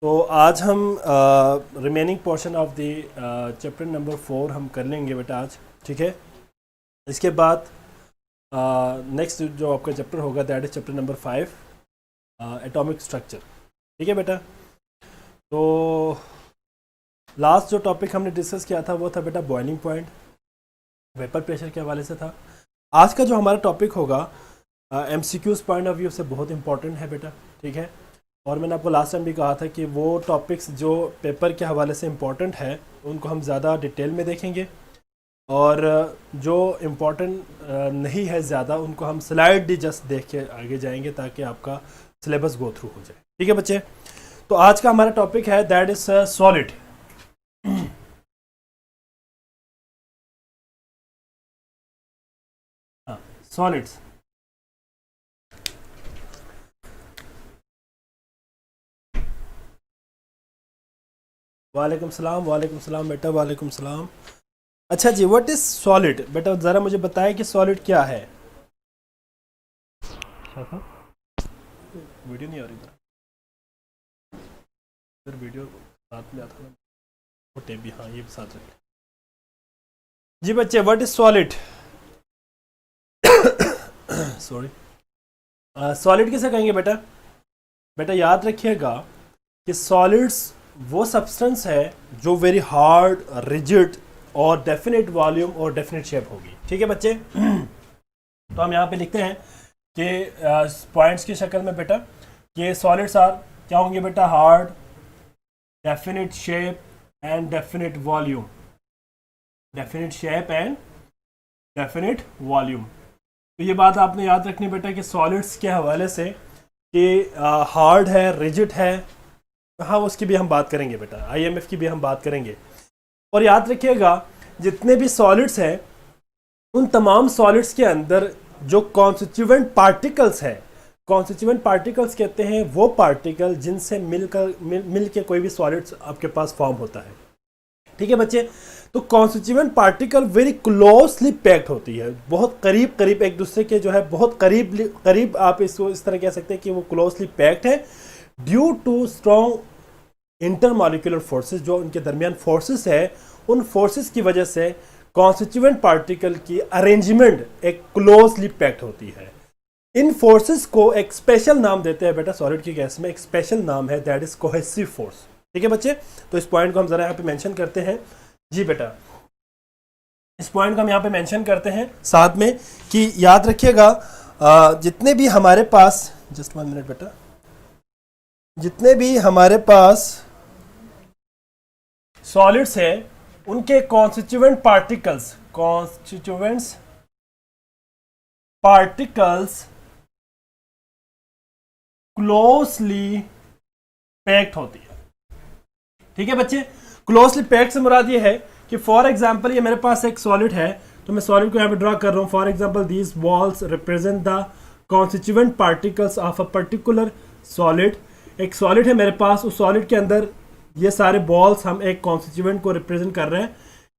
तो आज हम remaining portion of the chapter number 4 हम कर लेंगे बेटा आज। ठीक है, इसके बाद नेक्स्ट जो आपका चैप्टर होगा that is chapter number 5 atomic structure. ठीक है बेटा, तो लास्ट जो टॉपिक हमने डिस्कस किया था वो था बेटा बॉइलिंग पॉइंट, वेपर प्रेशर के हवाले से था। आज का जो हमारा टॉपिक होगा एमसीक्यूज पॉइंट ऑफ व्यू से बहुत इंपॉर्टेंट है बेटा। ठीक है, और मैंने आपको लास्ट टाइम भी कहा था कि वो टॉपिक्स जो पेपर के हवाले से इम्पॉर्टेंट है उनको हम ज़्यादा डिटेल में देखेंगे, और जो इम्पॉर्टेंट नहीं है ज़्यादा उनको हम स्लाइड जस्ट देख के आगे जाएंगे ताकि आपका सिलेबस गो थ्रू हो जाए। ठीक है बच्चे, तो आज का हमारा टॉपिक है दैट इज सॉलिड। सॉलिड्स। वालेकुम सलाम बेटा, वालेकुम सलाम। अच्छा जी, व्हाट इज सॉलिड बेटा, ज़रा मुझे बताएं कि सॉलिड क्या है। वीडियो नहीं आ रही फिर वीडियो साथ में आता ना, वो टेप भी, हाँ ये भी साथ रखें जी बच्चे। What is solid? Sorry, solid किसे कहेंगे बेटा? बेटा याद रखिएगा कि सॉलिड्स वो सब्सटेंस है जो वेरी हार्ड, रिजिड और डेफिनेट वॉल्यूम और डेफिनेट शेप होगी। ठीक है बच्चे, तो हम यहाँ पे लिखते हैं कि पॉइंट्स की शक्ल में बेटा कि सॉलिड्स आर क्या होंगे बेटा? Hard, definite shape and definite volume. Definite shape and definite volume. तो ये बात आपने याद रखनी बेटा कि सॉलिड्स के हवाले से कि हार्ड है, रिजिड है, हाँ उसकी भी हम बात करेंगे बेटा, आईएमएफ की भी हम बात करेंगे। और याद रखिएगा जितने भी सॉलिड्स हैं उन तमाम सॉलिड्स के अंदर जो कॉन्स्टिट्यूएंट पार्टिकल्स हैं, कॉन्स्टिट्यूएंट पार्टिकल्स कहते हैं वो पार्टिकल जिनसे मिल के कोई भी सॉलिड्स आपके पास फॉर्म होता है। ठीक है बच्चे, तो constituent particle very closely packed होती है, बहुत करीब करीब एक दूसरे के जो है बहुत करीब आप इसको इस तरह कह सकते हैं कि वो क्लोजली पैक्ड है due to strong intermolecular forces. जो उनके दरमियान फोर्सेस है उन फोर्सेस की वजह से कॉन्स्टिट्यूएंट पार्टिकल की अरेंजमेंट एक क्लोजली पैक्ड होती है। इन फोर्सेस को एक स्पेशल नाम देते हैं बेटा, सॉलिड की केस में एक स्पेशल नाम है दैट इज कोहेसिव फोर्स। ठीक है बच्चे, तो इस पॉइंट को हम जरा यहाँ पे मेंशन करते हैं जी बेटा। इस पॉइंट को हम यहाँ पे मेंशन करते हैं साथ में कि याद रखिएगा जितने भी हमारे पास, जस्ट 1 मिनट बेटा, जितने भी हमारे पास सॉलिड्स है उनके कॉन्स्टिट्यूएंट पार्टिकल्स क्लोजली पैक्ड होती है। ठीक है बच्चे, क्लोजली पैक्ड से मुराद ये है कि फॉर एग्जांपल ये मेरे पास एक सॉलिड है, तो मैं सॉलिड को यहाँ पे ड्रॉ कर रहा हूँ। For example these walls represent the constituent particles of a particular solid. एक सॉलिड है मेरे पास, उस सॉलिड के अंदर ये सारे बॉल्स हम एक कॉन्स्टिट्यूएंट को रिप्रेजेंट कर रहे हैं।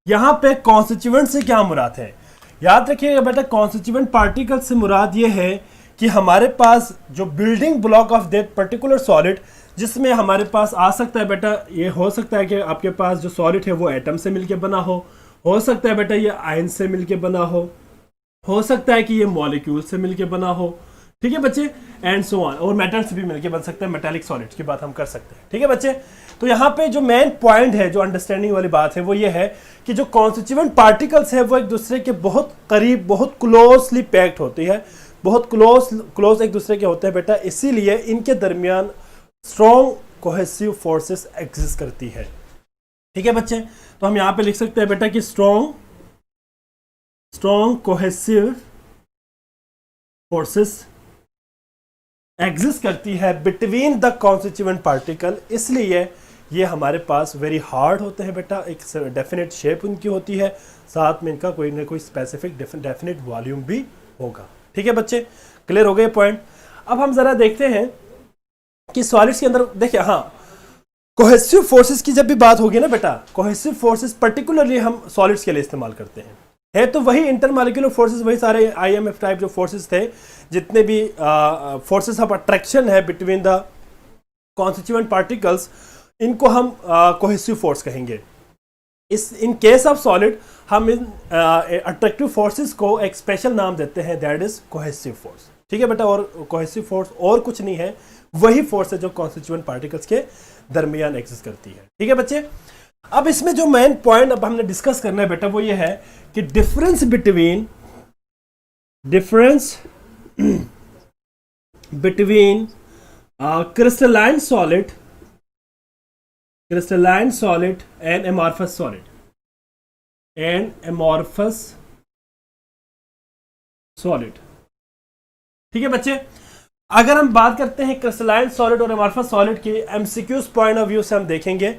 यहाँ पे कॉन्स्टिट्यूएंट से क्या मुराद है? याद रखिएगा बेटा, कॉन्स्टिट्यूएंट पार्टिकल से मुराद ये है कि हमारे पास जो building block of that particular solid, जिसमें हमारे पास आ सकता है बेटा, ये हो सकता है कि आपके पास जो सॉलिड है वो एटम से मिलके बना हो सकता है बेटा ये आयन से मिलके बना हो सकता है कि ये मॉलिक्यूल से मिलके बना हो। ठीक है बच्चे, एंड सो ऑन, और मेटल से भी मिलके बन सकते हैं, मेटालिक सॉलिड्स की बात हम कर सकते हैं। ठीक है बच्चे, तो यहाँ पे जो मेन पॉइंट है, जो अंडरस्टैंडिंग वाली बात है वो ये है कि जो कॉन्स्टिट्यूएंट पार्टिकल्स है वो एक दूसरे के बहुत करीब, बहुत क्लोजली पैक्ड होती है, बहुत क्लोज एक दूसरे के होते हैं बेटा, इसीलिए इनके दरमियान स्ट्रॉन्ग कोहेसिव फोर्सेस एग्जिस्ट करती है। ठीक है बच्चे, तो हम यहाँ पे लिख सकते हैं बेटा कि स्ट्रॉन्ग कोहेसिव फोर्सेस एग्जिस्ट करती है बिटवीन द कॉन्स्टिट्यूएंट पार्टिकल, इसलिए ये हमारे पास वेरी हार्ड होते हैं बेटा, एक डेफिनेट शेप उनकी होती है, साथ में इनका कोई ना कोई स्पेसिफिक डेफिनेट वॉल्यूम भी होगा। ठीक है बच्चे, क्लियर हो गए पॉइंट? अब हम जरा देखते हैं कि सॉलिड्स के अंदर देखिए, हाँ कोहेसिव फोर्सेस की जब भी बात होगी ना बेटा, कोहेसिव फोर्सेस पर्टिकुलरली हम सॉलिड्स के लिए इस्तेमाल करते हैं, है तो वही इंटरमॉलिक्यूलर फोर्सेस, वही सारे आईएमएफ टाइप जो फोर्सेस थे, जितने भी फोर्सेस ऑफ अट्रैक्शन है बिटवीन द कॉन्स्टिट्यूएंट पार्टिकल्स, इनको हम कोहेसिव फोर्स कहेंगे। इस इन केस ऑफ सॉलिड हम इन अट्रैक्टिव फोर्सेस को एक स्पेशल नाम देते हैं, दैट इज कोहेसिव फोर्स। ठीक है बेटा, और कोहेसिव फोर्स और कुछ नहीं है, वही फोर्स है जो कॉन्स्टिट्यूएंट पार्टिकल्स के दरमियान एग्जिस्ट करती है। ठीक है बच्चे, अब इसमें जो मेन पॉइंट अब हमने डिस्कस करना है बेटा वो ये है कि difference between crystalline solid and amorphous solid. ठीक है बच्चे, अगर हम बात करते हैं क्रिस्टलाइन सॉलिड और amorphous सॉलिड की एमसीक्यूज पॉइंट ऑफ व्यू से हम देखेंगे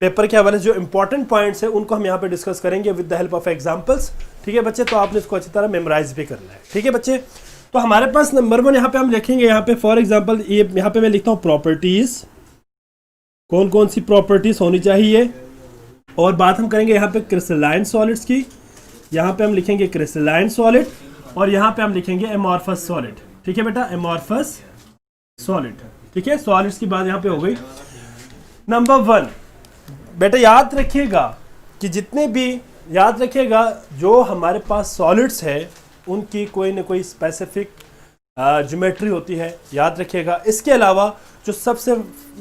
पेपर के हवाले से जो इंपॉर्टेंट पॉइंट्स है उनको हम यहाँ पे डिस्कस करेंगे with the help of examples. ठीक है बच्चे, तो आपने इसको अच्छी तरह मेमोराइज भी करना है। ठीक है बच्चे, तो हमारे पास नंबर 1 यहाँ पे हम लिखेंगे, यहाँ पे फॉर एग्जांपल ये यहाँ पे मैं लिखता हूँ प्रॉपर्टीज, कौन कौन सी प्रॉपर्टीज होनी चाहिए, और बात हम करेंगे यहाँ पे क्रिस्टलाइन सॉलिड्स की। यहाँ पे हम लिखेंगे क्रिस्टलाइन सॉलिड और यहाँ पे हम लिखेंगे amorphous सॉलिड। ठीक है बेटा, amorphous सॉलिड। ठीक है, सॉलिड्स की बात यहाँ पे हो गई। नंबर 1 बेटा याद रखिएगा कि जितने भी याद रखिएगा जो हमारे पास सॉलिड्स है उनकी कोई ना कोई स्पेसिफिक ज्योमेट्री होती है, याद रखिएगा। इसके अलावा जो सबसे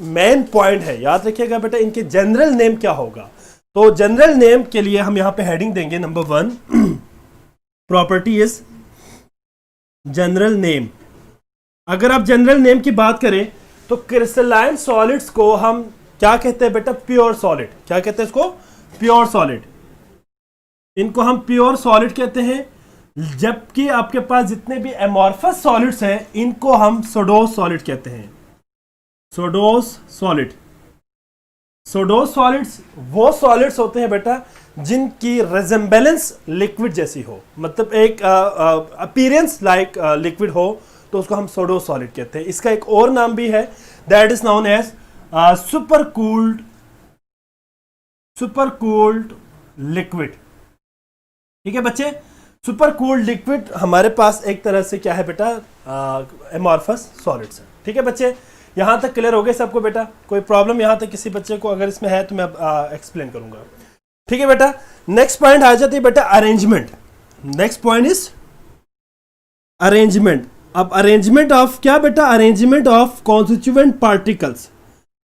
मेन पॉइंट है, याद रखिएगा बेटा इनके जनरल नेम क्या होगा। तो जनरल नेम के लिए हम यहाँ पे हेडिंग देंगे number 1 property is general name. अगर आप जनरल नेम की बात करें तो क्रिस्टलाइन सॉलिड्स को हम क्या कहते हैं बेटा, प्योर सॉलिड। क्या कहते हैं इसको, प्योर सॉलिड। इनको हम प्योर सॉलिड कहते हैं, जबकि आपके पास जितने भी amorphous सॉलिड्स हैं इनको हम सोडोज सॉलिड कहते हैं। सोडोज सॉलिड सॉलिड्स वो सॉलिड्स होते हैं बेटा जिनकी रेजेंबलेंस लिक्विड जैसी हो, मतलब एक अपीयरेंस लाइक लिक्विड हो, तो उसको हम सोडो सॉलिड कहते हैं। इसका एक और नाम भी है, that is known as super cooled liquid. ठीक है बच्चे, सुपर कूल्ड लिक्विड हमारे पास एक तरह से क्या है बेटा, amorphous सॉलिड्स है। ठीक है बच्चे, यहां तक क्लियर हो गए सबको बेटा? कोई प्रॉब्लम यहां तक किसी बच्चे को अगर इसमें है तो मैं एक्सप्लेन करूंगा। ठीक है बेटा, नेक्स्ट पॉइंट आ जाती है बेटा arrangement. Next point is arrangement. अब अरेंजमेंट ऑफ क्या बेटा, अरेंजमेंट ऑफ कॉन्स्टिट्यूएंट पार्टिकल्स।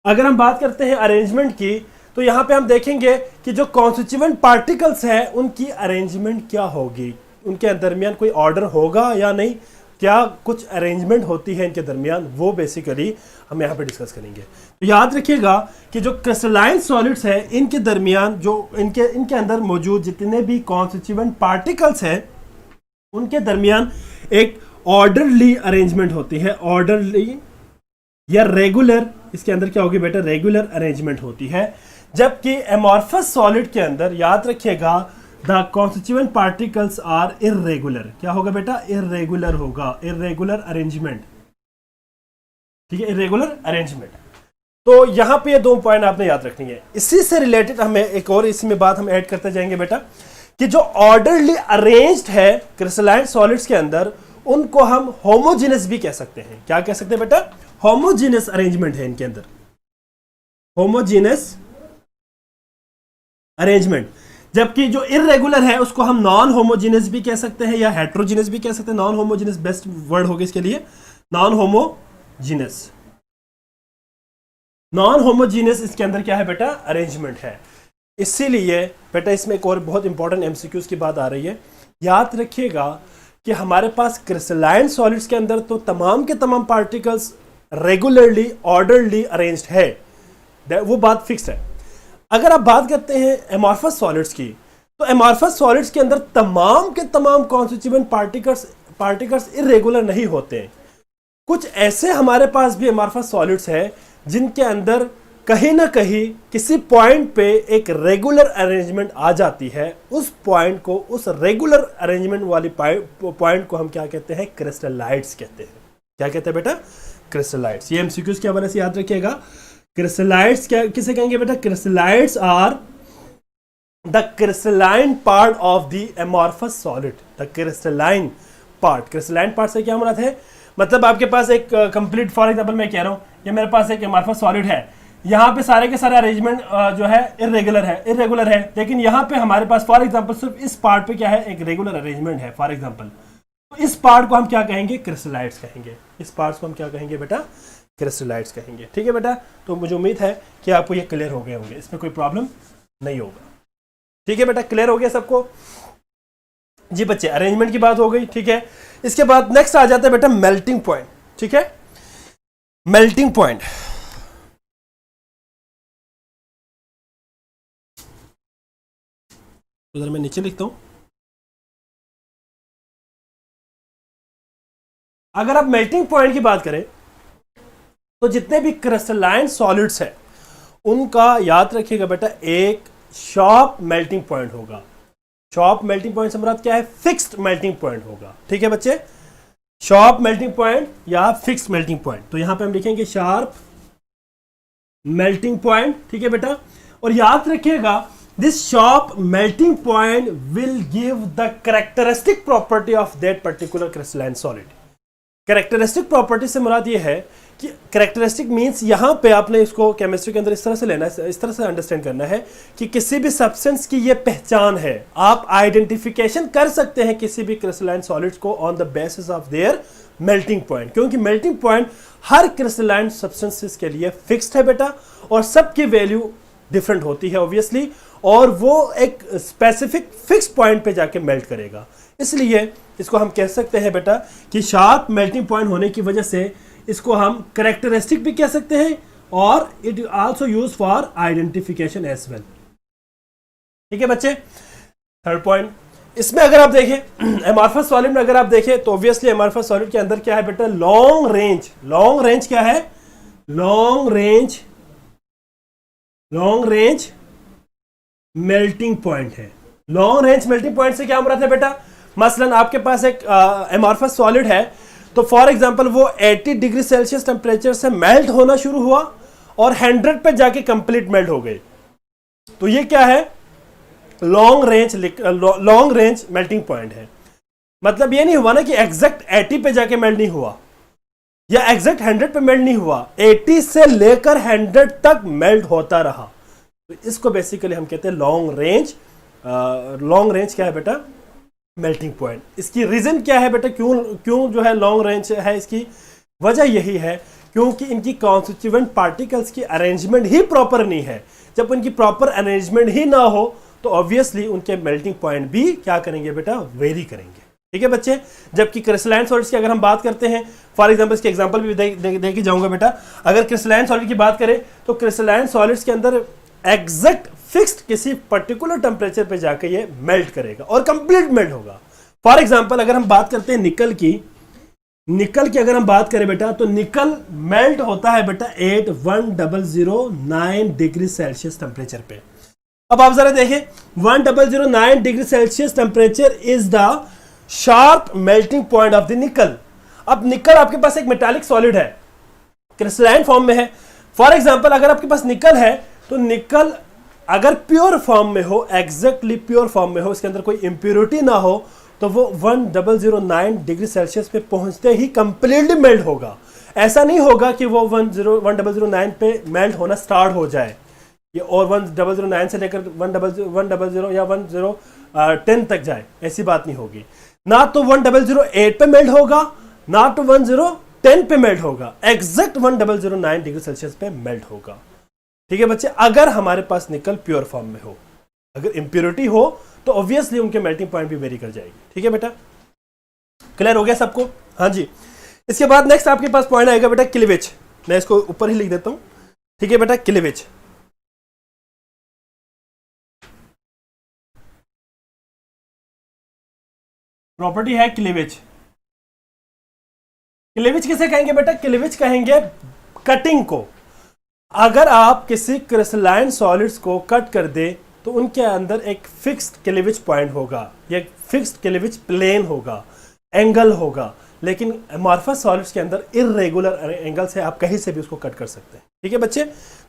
अगर हम बात करते हैं अरेंजमेंट की तो यहां पे हम देखेंगे कि जो कॉन्स्टिट्यूएंट पार्टिकल्स हैं उनकी अरेंजमेंट क्या होगी, उनके दरमियान कोई ऑर्डर होगा या नहीं, क्या कुछ अरेंजमेंट होती है इनके दरमियान, वो बेसिकली हम यहाँ पे डिस्कस करेंगे। तो याद रखिएगा कि जो क्रिस्टलाइन सॉलिड्स है इनके दरमियान जो इनके अंदर मौजूद जितने भी कॉन्स्टिट्यूएंट पार्टिकल्स हैं उनके दरमियान एक ऑर्डरली अरेंजमेंट होती है। ऑर्डरली या रेगुलर, इसके अंदर क्या होगी बेटा, रेगुलर अरेंजमेंट होती है। जबकि amorphous सॉलिड के अंदर याद रखिएगा the constituent particles are irregular. क्या होगा बेटा, इर्रेगुलर होगा, इर्रेगुलर अरेंजमेंट। ठीक है, इर्रेगुलर अरेंजमेंट। तो यहां पे ये 2 पॉइंट आपने याद रखनी है। इसी से रिलेटेड हमें एक और इसमें बात हम ऐड करते जाएंगे बेटा कि जो ऑर्डरली अरेंज्ड है क्रिस्टलाइन सॉलिड्स के अंदर उनको हम होमोजेनस भी कह सकते हैं। क्या कह सकते हैं बेटा, होमोजेनस अरेंजमेंट है इनके अंदर, होमोजेनस अरेंजमेंट। जबकि जो इर्रेगुलर है उसको हम नॉन होमोजेनस भी कह सकते हैं या हेट्रोजेनस भी कह सकते हैं। नॉन होमोजेनस बेस्ट वर्ड होगा इसके लिए, नॉन होमोजेनस। नॉन होमोजेनस इसके अंदर क्या है बेटा, अरेंजमेंट है। इसीलिए बेटा इसमें एक और बहुत इंपॉर्टेंट एमसीक्यूज की बात आ रही है। याद रखिएगा कि हमारे पास क्रिस्टलाइन सॉलिड्स के अंदर तो तमाम के तमाम पार्टिकल्स रेगुलरली ऑर्डरली अरेंज्ड है, वो बात फिक्स है। अगर आप बात करते हैं amorphous सॉलिड्स की तो amorphous सॉलिड्स के अंदर तमाम के तमाम कॉन्स्टिट्यूएंट पार्टिकल्स इरेगुलर नहीं होते। कुछ ऐसे हमारे पास भी amorphous सॉलिड्स है जिनके अंदर कहीं ना कहीं किसी पॉइंट पे एक रेगुलर अरेंजमेंट आ जाती है। उस पॉइंट को, उस रेगुलर अरेंजमेंट वाली पॉइंट को हम क्या कहते हैं, क्रिस्टलाइट्स कहते हैं। क्या कहते हैं बेटा, क्रिस्टलाइट्स। ये एमसीक्यूज के हवाले से याद रखिएगा। क्रिस्टलाइट्स क्या किसे कहेंगे बेटा, crystallites are the crystalline part of the amorphous solid. The crystalline part, crystalline part से क्या मुराद है, मतलब आपके पास एक कंप्लीट, फॉर एग्जांपल मैं कह रहा हूं ये मेरे पास एक एमॉर्फस सॉलिड है, यहाँ पे सारे के सारे अरेंजमेंट जो है इरेगुलर है, लेकिन यहाँ पे हमारे पास फॉर एग्जांपल सिर्फ इस पार्ट पे क्या है, एक रेगुलर अरेंजमेंट है फॉर एग्जांपल। तो इस पार्ट को हम क्या कहेंगे, क्रिस्टलाइट्स कहेंगे। इस पार्ट को हम क्या कहेंगे बेटा, क्रिस्टलाइट्स कहेंगे। ठीक है बेटा, तो मुझे उम्मीद है कि आपको ये क्लियर हो गए होंगे, इसमें कोई प्रॉब्लम नहीं होगा। ठीक है बेटा, क्लियर हो गया सबको जी बच्चे, अरेंजमेंट की बात हो गई। ठीक है, इसके बाद नेक्स्ट आ जाता है बेटा मेल्टिंग पॉइंट। ठीक है, मेल्टिंग पॉइंट, उधर मैं नीचे लिखता हूं। अगर आप मेल्टिंग पॉइंट की बात करें तो जितने भी क्रिस्टलाइन सॉलिड्स हैं उनका याद रखिएगा बेटा एक शार्प मेल्टिंग पॉइंट होगा। शार्प मेल्टिंग पॉइंट से मुराद क्या है, फिक्स्ड मेल्टिंग पॉइंट होगा। ठीक है बच्चे, शार्प मेल्टिंग पॉइंट या फिक्स्ड मेल्टिंग पॉइंट। तो यहां पे हम लिखेंगे शार्प मेल्टिंग पॉइंट। ठीक है बेटा, और याद रखिएगा this sharp melting point will give the characteristic property of that particular crystalline solid. Characteristic property से मुराद ये है कि कैरेक्टरिस्टिक मींस यहां पे आपने इसको केमिस्ट्री के अंदर इस तरह से लेना है, इस तरह से अंडरस्टैंड करना है कि किसी भी सब्सटेंस की ये पहचान है। आप आइडेंटिफिकेशन कर सकते हैं किसी भी क्रिस्टलाइन सॉलिड्स को on the basis of their melting point, क्योंकि मेल्टिंग पॉइंट हर क्रिस्टलाइन सब्सटेंसेस के लिए फिक्स्ड है बेटा, और सबकी वैल्यू डिफरेंट होती है ऑब्वियसली, और वो एक स्पेसिफिक फिक्स पॉइंट पे जाके मेल्ट करेगा। इसलिए इसको हम कह सकते हैं बेटा कि शार्प मेल्टिंग पॉइंट होने की वजह से इसको हम कैरेक्टरिस्टिक भी कह सकते हैं, और it also use for identification as well. ठीक है बच्चे, थर्ड पॉइंट, इसमें अगर आप देखें एमॉर्फस सॉलिड में अगर आप देखें तो ऑब्वियसली एमॉर्फस सॉलिड के अंदर क्या है बेटा, लॉन्ग रेंज क्या है, लॉन्ग रेंज मेल्टिंग पॉइंट है। लॉन्ग रेंज मेल्टिंग पॉइंट से क्या मुराद है बेटा, मसलन आपके पास एक एमॉर्फस सॉलिड है, तो फॉर एग्जांपल वो 80 डिग्री सेल्सियस टेम्परेचर से मेल्ट होना शुरू हुआ और 100 पे जाके कंप्लीट मेल्ट हो गए। तो ये क्या है, लॉन्ग रेंज मेल्टिंग पॉइंट है। मतलब ये नहीं हुआ ना कि एग्जैक्ट 80 पे जाके मेल्ट नहीं हुआ या एग्जैक्ट 100 पे मेल्ट नहीं हुआ, 80 से लेकर 100 तक मेल्ट होता रहा। तो इसको बेसिकली हम कहते हैं लॉन्ग रेंज क्या है बेटा, मेल्टिंग पॉइंट। इसकी रीजन क्या है बेटा, क्यों जो है लॉन्ग रेंज है, इसकी वजह यही है क्योंकि इनकी कॉन्स्टिट्यूएंट पार्टिकल्स की अरेंजमेंट ही प्रॉपर नहीं है। जब उनकी प्रॉपर अरेंजमेंट ही ना हो तो ऑब्वियसली उनके मेल्टिंग पॉइंट भी क्या करेंगे बेटा, वेरी करेंगे। ठीक है बच्चे, जबकि क्रिस्टलाइन सॉलिड्स की अगर हम बात करते हैं, फॉर एग्जांपल इसके एग्जांपल भी दे के जाऊंगा बेटा। अगर क्रिस्टलाइन सॉलिड की बात करें तो क्रिस्टलाइन सॉलिड्स के अंदर एग्जैक्ट फिक्स्ड किसी पर्टिकुलर टेम्परेचर पे जाके ये मेल्ट करेगा और कंप्लीट मेल्ट होगा। फॉर एग्जांपल अगर हम बात करते हैं निकल की अगर हम बात करें बेटा, तो निकल मेल्ट होता है बेटा 1009 डिग्री सेल्सियस टेम्परेचर पे। अब आप जरा देखें, 1009 degree Celsius temperature is the sharp melting point of the निकल। अब निकल आपके पास एक मेटालिक सॉलिड है, क्रिस्टलाइन फॉर्म में है। फॉर एग्जांपल अगर आपके पास निकल है तो निकल अगर प्योर फॉर्म में हो, एग्जैक्टली प्योर फॉर्म में हो, इसके अंदर कोई इंप्योरिटी ना हो, तो वो 1009 डिग्री सेल्सियस पे पहुंचते ही कंप्लीटली मेल्ट होगा। ऐसा नहीं होगा कि वो 1009 पे मेल्ट होना स्टार्ट हो जाए ये और 1009 से लेकर 100 या 1010 तक जाए, ऐसी बात नहीं होगी। ना तो 1008 पे मेल्ट होगा, ना तो 1010 पे मेल्ट होगा, एग्जैक्ट 1009 डिग्री सेल्सियस पे मेल्ट होगा। ठीक है बच्चे, अगर हमारे पास निकल प्योर फॉर्म में हो। अगर इंप्योरिटी हो तो ऑब्वियसली उनके मेल्टिंग पॉइंट भी वेरी कर जाएगी। ठीक है बेटा, क्लियर हो गया सबको? हाँ जी। इसके बाद नेक्स्ट आपके पास पॉइंट आएगा बेटा क्लीवेज। मैं इसको ऊपर ही लिख देता हूं। ठीक है बेटा, क्लीवेज। प्रॉपर्टी है क्लीवेज। क्लीवेज किसे कहेंगे बेटा? क्लीवेज कहेंगे कटिंग को। अगर आप किसी क्रिस्टलाइन सॉलिड्स को कट कर दे तो उनके अंदर एक फिक्स्ड क्लीवेज पॉइंट होगा, एक फिक्स्ड क्लीवेज प्लेन होगा, एंगल होगा। लेकिन एमॉर्फस सॉलिड्स के अंदर इरेगुलर एंगल से आप कहीं से भी उसको कट कर सकते हैं। ठीक है बच्चे,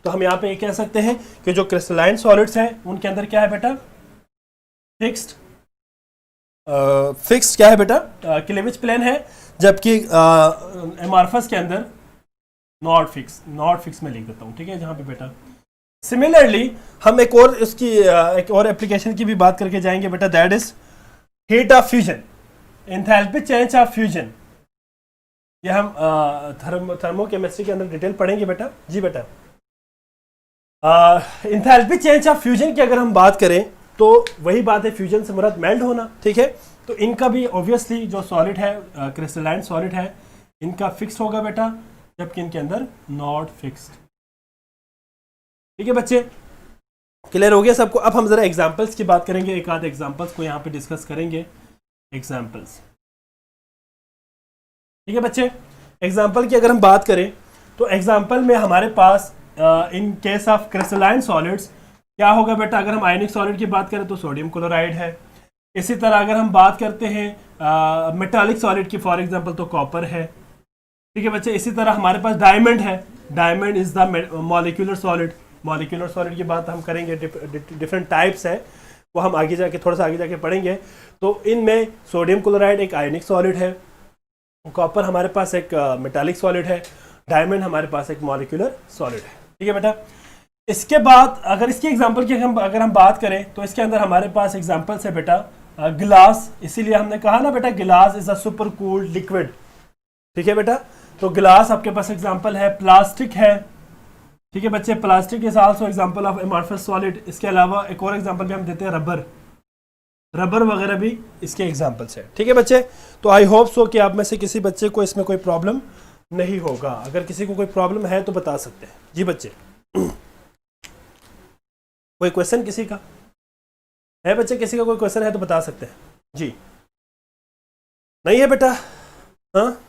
तो हम यहाँ पे ये कह सकते हैं कि जो क्रिस्टलाइन सॉलिड्स हैं उनके अंदर क्या है बेटा? फिक्स्ड क्या है बेटा? क्लीवेज प्लेन है। जबकि एमॉर्फस के अंदर नॉट फिक्स में लिख देता हूँ, ठीक है जहाँ पे बेटा। सिमिलरली हम एक और एप्लीकेशन की भी बात करके जाएंगे बेटा, that is heat of fusion, enthalpy change of fusion. ये हम थर्मोकेमिस्ट्री के अंदर डिटेल पढ़ेंगे बेटा। जी बेटा, एंथैल्पी चेंज ऑफ फ्यूजन की अगर हम बात करें तो वही बात है, फ्यूजन से मुराद मेल्ट होना, ठीक है। तो इनका भी ऑब्वियसली जो सॉलिड है, क्रिस्टलाइन सॉलिड है, इनका फिक्स्ड होगा बेटा, जबकि इनके अंदर नॉट फिक्स्ड। ठीक है बच्चे, क्लियर हो गया सबको। अब हम जरा एग्जांपल्स की बात करेंगे, एक आध एग्जांपल्स को यहाँ पे डिस्कस करेंगे, एग्जांपल्स। ठीक है बच्चे, एग्जांपल की अगर हम बात करें तो एग्जांपल में हमारे पास in case of crystalline solids क्या होगा बेटा। अगर हम आयनिक सॉलिड की बात करें तो सोडियम क्लोराइड है। इसी तरह अगर हम बात करते हैं मेटालिक सॉलिड की, फॉर एग्जांपल तो कॉपर है। ठीक है बच्चे, इसी तरह हमारे पास डायमंड है, diamond is the molecular solid. Molecular solid की बात हम करेंगे, डिफरेंट टाइप्स है, वो हम आगे जाके थोड़ा सा आगे जाके पढ़ेंगे। तो इनमें सोडियम क्लोराइड एक आयनिक सॉलिड है, कॉपर हमारे पास एक मेटालिक सॉलिड है, डायमंड हमारे पास एक मॉलिक्यूलर सॉलिड है। ठीक है बेटा, इसके बाद अगर इसकी एग्जांपल की अगर हम बात करें तो इसके अंदर हमारे पास एग्जांपल्स है बेटा गिलास। इसीलिए हमने कहा ना बेटा, गिलास is a super cooled liquid. ठीक है बेटा, तो गिलास आपके पास एग्जांपल है। प्लास्टिक है, ठीक है बच्चे, plastic is also example of amorphous solid. इसके अलावा एक और एग्जांपल भी हम देते हैं, रबर वगैरह भी इसके एग्जांपल्स है। ठीक है बच्चे, तो आई होप सो कि आप में से किसी बच्चे को इसमें कोई प्रॉब्लम नहीं होगा। अगर किसी को कोई प्रॉब्लम है तो बता सकते हैं। जी बच्चे, कोई क्वेश्चन किसी का है बच्चे? किसी का कोई क्वेश्चन है तो बता सकते हैं। जी, नहीं है बेटा? हाँ,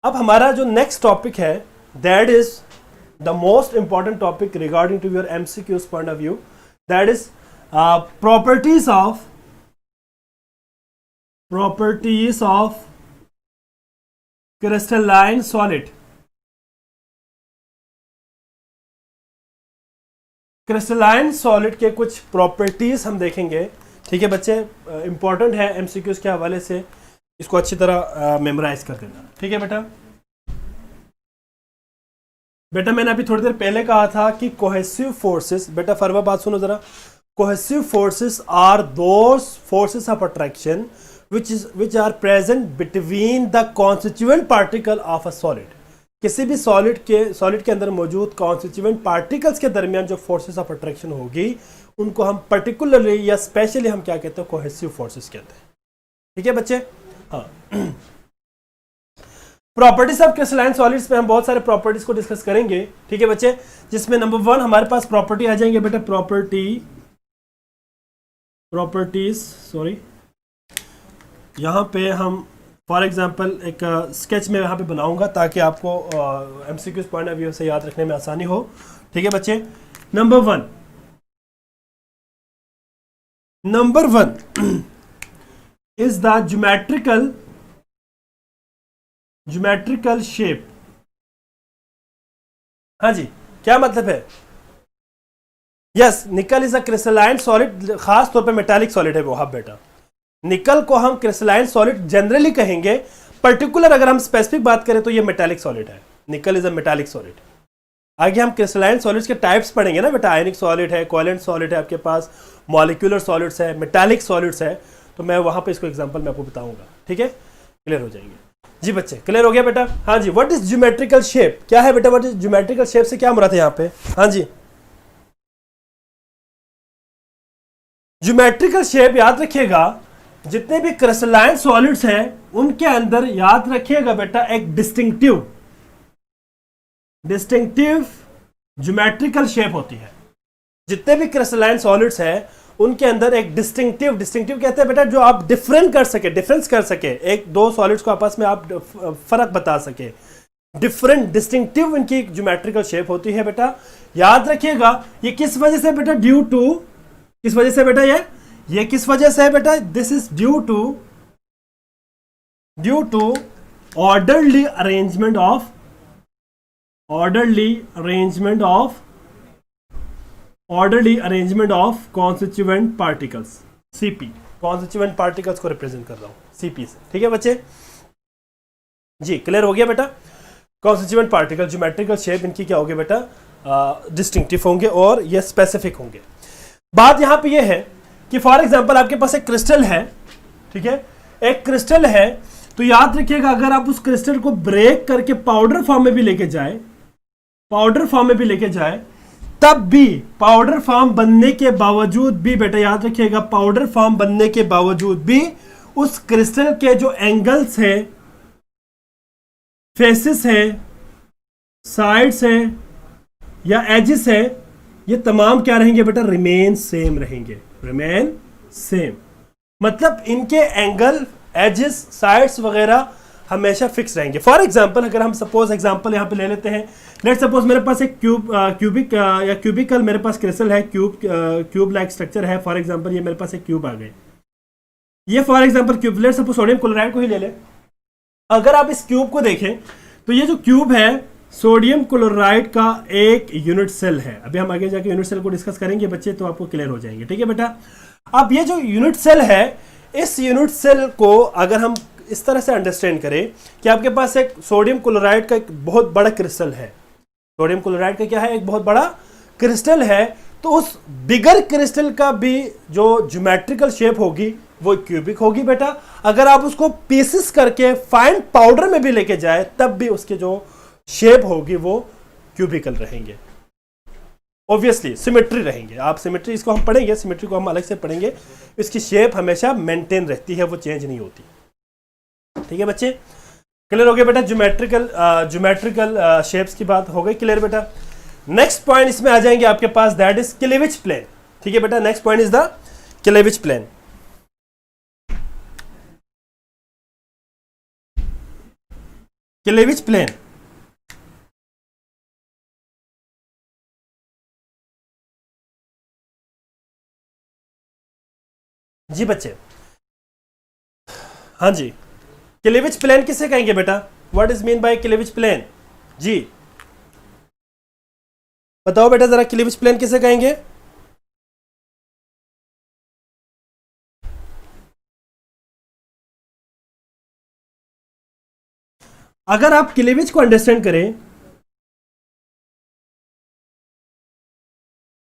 अब हमारा जो नेक्स्ट टॉपिक है that is the most important topic regarding to your MCQs point of view, that is properties of crystalline solid। Crystalline solid के कुछ प्रॉपर्टीज हम देखेंगे। ठीक है बच्चे, इंपॉर्टेंट है एमसीक्यूज के हवाले से, इसको अच्छी तरह मेमोराइज कर देना। ठीक है बेटा। बेटा मैंने अभी थोड़ी देर पहले कहा था कि कोहेसिव फोर्सेस, बेटा फरवा बात सुनो जरा, cohesive forces are those forces of attraction which are present between the constituent particle of a solid। किसी भी सॉलिड के अंदर मौजूद कॉन्स्टिट्यूएंट पार्टिकल्स के दरमियान जो फोर्सेस ऑफ अट्रैक्शन होगी उनको हम पर्टिकुलरली या स्पेशली हम क्या कहते हैं, कोहेसिव फोर्सेस कहते हैं। ठीक है बच्चे। हाँ, प्रॉपर्टीज ऑफ क्रिस्टलाइन सॉलिड्स में हम बहुत सारे प्रॉपर्टीज को डिस्कस करेंगे। ठीक है बच्चे, जिसमें नंबर 1 हमारे पास प्रॉपर्टी आ जाएंगे बेटा, प्रॉपर्टीज सॉरी, यहाँ पे हम फॉर एग्जांपल एक स्केच में यहाँ पे बनाऊंगा ताकि आपको एमसीक्यूज पॉइंट ऑफ व्यू से याद रखने में आसानी हो। ठीक है बच्चे, number one is the geometrical shape. हाँ जी, क्या मतलब है? यस, निकल इज अ क्रिस्टलाइन सॉलिड, खास तौर पे मेटालिक सॉलिड है वो। हाँ बेटा, निकल को हम क्रिस्टलाइन सॉलिड जनरली कहेंगे, पर्टिकुलर अगर हम स्पेसिफिक बात करें तो ये मेटालिक सॉलिड है। निकल इज अ मेटालिक सॉलिड। आगे हम क्रिस्टलाइन सॉलिड्स के टाइप्स पढ़ेंगे ना बेटा, आयनिक सॉलिड है, कोवेलेंट सॉलिड है आपके पास, मॉलिक्यूलर सॉलिड्स है, मेटालिक सॉलिड्स है, तो मैं वहां पे इसको एग्जांपल में आपको बताऊंगा। ठीक है, क्लियर हो जाएंगे। जी बच्चे, क्लियर हो गया बेटा? हाँ जी, व्हाट इज ज्योमेट्रिकल शेप? क्या है बेटा व्हाट इज ज्योमेट्रिकल शेप से क्या मुराद है यहाँ पे? हाँ जी, ज्योमेट्रिकल शेप याद रखिएगा, जितने भी क्रिस्टलाइन सॉलिड्स हैं उनके अंदर याद रखिएगा बेटा एक डिस्टिंक्टिव ज्योमेट्रिकल शेप होती है। जितने भी क्रिस्टलाइन सॉलिड्स हैं उनके अंदर एक डिस्टिंक्टिव कहते हैं बेटा, जो आप डिफरेंस कर सके, एक दो सॉलिड्स को आपस में आप फर्क बता सके, डिस्टिंक्टिव इनकी ज्योमेट्रिकल शेप होती है बेटा। याद रखिएगा ये किस वजह से बेटा, किस वजह से बेटा, ये किस वजह से है बेटा? This is due to orderly arrangement of constituent particles, CP. Constituent particles को रिप्रेजेंट कर रहा हूं सीपी से। ठीक है बच्चे? जी, क्लियर हो गया बेटा? कॉन्स्टिट्यूएंट पार्टिकल, ज्योमेट्रिकल शेप इनकी क्या होगी बेटा, डिस्टिंक्टिव होंगे और ये स्पेसिफिक होंगे। बात यहां पे ये है कि फॉर एग्जांपल आपके पास एक क्रिस्टल है, ठीक है, एक क्रिस्टल है, तो याद रखिएगा अगर आप उस क्रिस्टल को ब्रेक करके पाउडर फॉर्म में भी लेके जाए, पाउडर फॉर्म में भी लेके जाए, तब भी पाउडर फॉर्म बनने के बावजूद भी बेटा याद रखिएगा, पाउडर फॉर्म बनने के बावजूद भी उस क्रिस्टल के जो एंगल्स है, फेसेस है, साइड्स है या एजेस है, ये तमाम क्या रहेंगे बेटा, रिमेन सेम रहेंगे, रिमेन सेम। मतलब इनके एंगल, एजेस, साइड्स वगैरह हमेशा फिक्स रहेंगे। फॉर एग्जांपल अगर हम सपोज एग्जांपल यहां पे ले लेते हैं, लेट सपोज मेरे पास एक क्यूबिक या क्यूबिकल मेरे पास क्रिस्टल है, क्यूब लाइक स्ट्रक्चर है। फॉर एग्जांपल ये मेरे पास एक क्यूब आ गए, ये for example cube, let suppose sodium chloride को ही ले ले। अगर आप इस क्यूब को देखें तो ये जो क्यूब है सोडियम क्लोराइड का एक यूनिट सेल है। अभी हम आगे जाके यूनिट सेल को डिस्कस करेंगे बच्चे, तो आपको क्लियर हो जाएंगे, ठीक है बेटा। अब ये जो यूनिट सेल है, इस यूनिट सेल को अगर हम इस तरह से अंडरस्टैंड करें कि आपके पास एक सोडियम क्लोराइड का एक बहुत बड़ा क्रिस्टल है, सोडियम क्लोराइड का क्या है, एक बहुत बड़ा क्रिस्टल है, तो उस बिगर क्रिस्टल का भी जो ज्योमेट्रिकल शेप होगी वो क्यूबिक होगी बेटा। अगर आप उसको पीसेस करके फाइन पाउडर में भी लेके जाए तब भी उसके जो शेप होगी वो क्यूबिकल रहेंगे, ऑब्वियसली सिमेट्री रहेंगे। आप सिमेट्री इसको हम पढ़ेंगे, सिमेट्री को हम अलग से पढ़ेंगे। इसकी शेप हमेशा मेंटेन रहती है, वो चेंज नहीं होती, ठीक है बच्चे। क्लियर हो गया बेटा, ज्योमेट्रिकल शेप्स की बात हो गई क्लियर बेटा। नेक्स्ट पॉइंट इसमें आ जाएंगे आपके पास, दैट इज क्लीवेज प्लेन, ठीक है बेटा। Next point is the cleavage plane. Cleavage plane जी बच्चे, हाँ जी, क्लीवेज प्लेन किसे कहेंगे बेटा, what is mean by cleavage plane, जी बताओ बेटा जरा, क्लीवेज प्लेन किसे कहेंगे। अगर आप क्लीवेज को अंडरस्टैंड करें,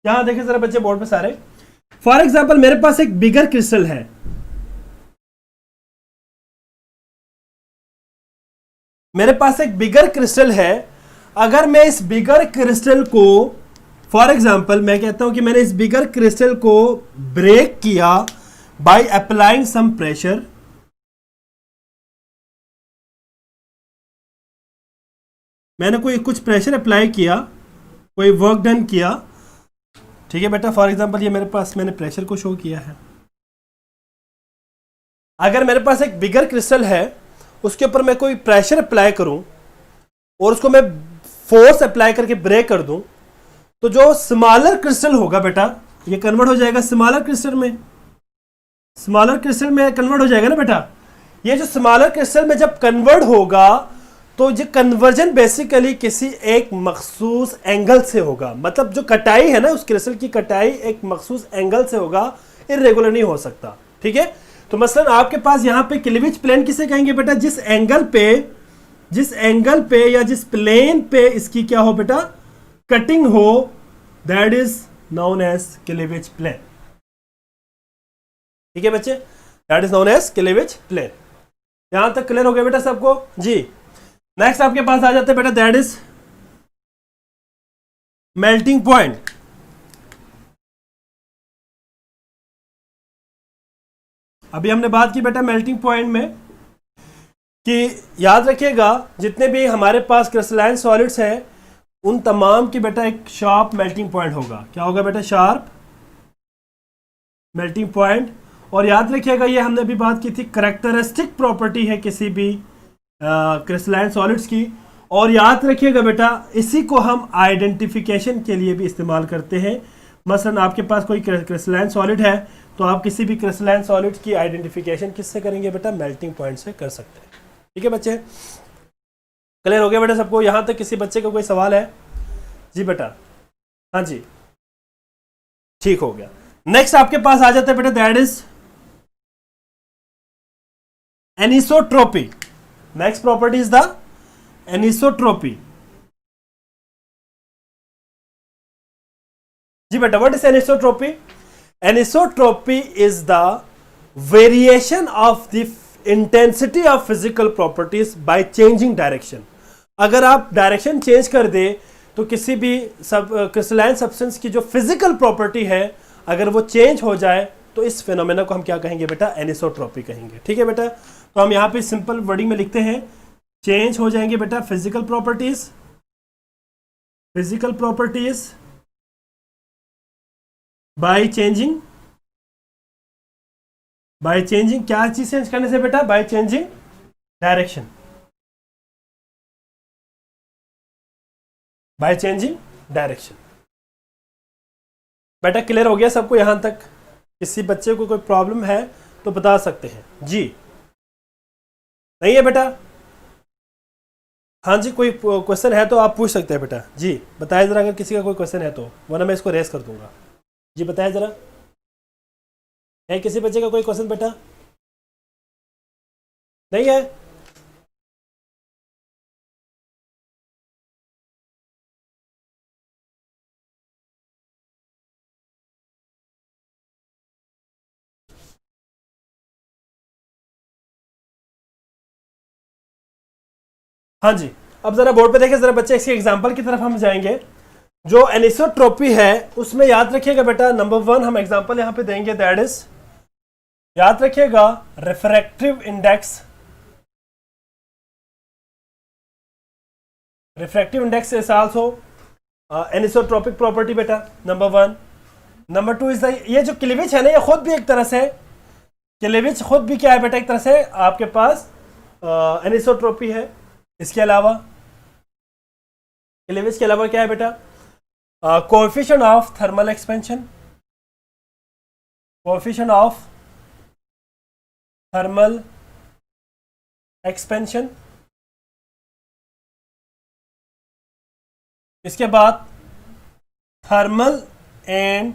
यहां देखें जरा बच्चे बोर्ड पे सारे, फॉर एग्जाम्पल मेरे पास एक बिगर क्रिस्टल है, मेरे पास एक बिगर क्रिस्टल है। अगर मैं इस बिगर क्रिस्टल को, फॉर एग्जाम्पल मैं कहता हूं कि मैंने इस बिगर क्रिस्टल को ब्रेक किया बाय अप्लाइंग सम प्रेशर, मैंने कोई कुछ प्रेशर अप्लाई किया, कोई वर्क डन किया, ठीक है बेटा। फॉर एग्जांपल ये मेरे पास मैंने प्रेशर को शो किया है। अगर मेरे पास एक बिगर क्रिस्टल है, उसके ऊपर मैं कोई प्रेशर अप्लाई करूं और उसको मैं फोर्स अप्लाई करके ब्रेक कर दूं, तो जो स्मॉलर क्रिस्टल होगा बेटा ये कन्वर्ट हो जाएगा स्मॉलर क्रिस्टल में, स्मॉलर क्रिस्टल में कन्वर्ट हो जाएगा ना बेटा। ये जो स्मॉलर क्रिस्टल में जब कन्वर्ट होगा तो ये कन्वर्जन बेसिकली किसी एक मखसूस एंगल से होगा, मतलब जो कटाई है ना उस क्रिस्टल की कटाई एक मखसूस एंगल से होगा, इर्रेगुलर नहीं हो सकता, ठीक है। तो मसलन आपके पास यहां पे क्लीवेज प्लेन किसे कहेंगे बेटा, जिस एंगल पे या जिस प्लेन पे इसकी क्या हो बेटा, कटिंग हो, that is known as cleavage plane, ठीक है बच्चे, that is known as cleavage plane. यहां तक क्लियर हो गया बेटा सबको जी। नेक्स्ट आपके पास आ जाते हैं बेटा, दैट इज मेल्टिंग पॉइंट। अभी हमने बात की बेटा मेल्टिंग पॉइंट में कि याद रखिएगा जितने भी हमारे पास क्रिस्टलाइन सॉलिड्स हैं उन तमाम की बेटा एक शार्प मेल्टिंग पॉइंट होगा। क्या होगा बेटा, शार्प मेल्टिंग पॉइंट। और याद रखिएगा ये हमने अभी बात की थी, करेक्टरिस्टिक प्रॉपर्टी है किसी भी क्रिस्टलाइन सॉलिड्स की। और याद रखिएगा बेटा इसी को हम आइडेंटिफिकेशन के लिए भी इस्तेमाल करते हैं। मसलन आपके पास कोई क्रिस्टलाइन सॉलिड है तो आप किसी भी क्रिस्टलाइन सॉलिड की आइडेंटिफिकेशन किससे करेंगे बेटा, मेल्टिंग पॉइंट से कर सकते हैं, ठीक है बच्चे। क्लियर हो गया बेटा सबको, यहां तक किसी बच्चे का कोई सवाल है जी बेटा, हाँ जी ठीक हो गया। नेक्स्ट आपके पास आ जाता है बेटा, that is anisotropy. Next property is the anisotropy. जी बेटा, what is anisotropy? Anisotropy is the variation of the intensity of physical properties by changing direction. अगर आप डायरेक्शन चेंज कर दे तो किसी भी क्रिस्टलाइन सब्सटेंस की जो फिजिकल प्रॉपर्टी है अगर वो चेंज हो जाए तो इस फिनोमेना को हम क्या कहेंगे बेटा? एनिसोट्रोपी कहेंगे। ठीक है बेटा, तो हम यहां पे सिंपल वर्डिंग में लिखते हैं, चेंज हो जाएंगे बेटा फिजिकल प्रॉपर्टीज बाय चेंजिंग क्या चीज चेंज करने से बेटा? Bye changing direction, bye changing direction. बेटा क्लियर हो गया सबको यहां तक? किसी बच्चे को कोई प्रॉब्लम है तो बता सकते हैं जी। नहीं है बेटा? हाँ जी, कोई क्वेश्चन है तो आप पूछ सकते हैं बेटा जी। बताइए जरा, अगर किसी का कोई क्वेश्चन है तो, वरना मैं इसको रेस कर दूंगा। जी बताइए जरा, है किसी बच्चे का कोई क्वेश्चन बेटा? नहीं है? हाँ जी, अब जरा बोर्ड पे देखें जरा बच्चे, इसके एग्जांपल की तरफ हम जाएंगे। जो एनिसोट्रोपी है उसमें याद रखिएगा बेटा, नंबर 1 हम एग्जांपल यहां पे देंगे, दैट इज, याद रखिएगा, refractive index. Refractive index is also anisotropic property बेटा, नंबर 1। नंबर 2 इज द, ये जो क्लीवेज है ना, ये खुद भी एक तरह से, क्लीवेज खुद भी क्या है बेटा? एक तरह से आपके पास एनिसोट्रोपी है। इसके अलावा, क्लीवेज के अलावा क्या है बेटा? Coefficient of thermal expansion, coefficient of thermal expansion. इसके बाद thermal and